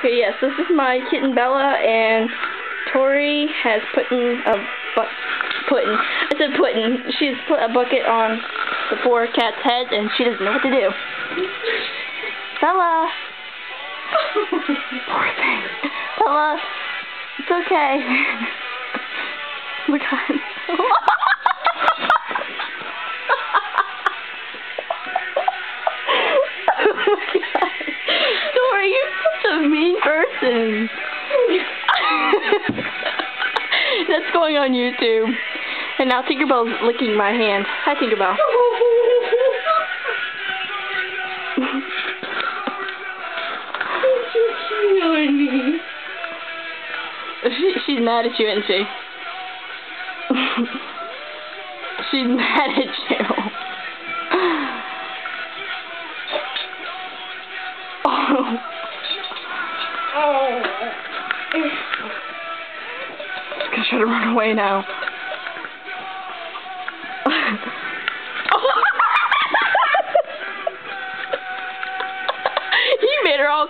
Okay, yes, this is my kitten Bella, and Tori has she's put a bucket on the poor cat's head, and she doesn't know what to do. Bella! Poor thing. Bella, it's okay. Oh my god. You're such a mean person. That's going on YouTube. And now Tinkerbell's licking my hand. Hi, Tinkerbell. She's mad at you, isn't she? She's mad at you. She's gonna try to run away now. He made her all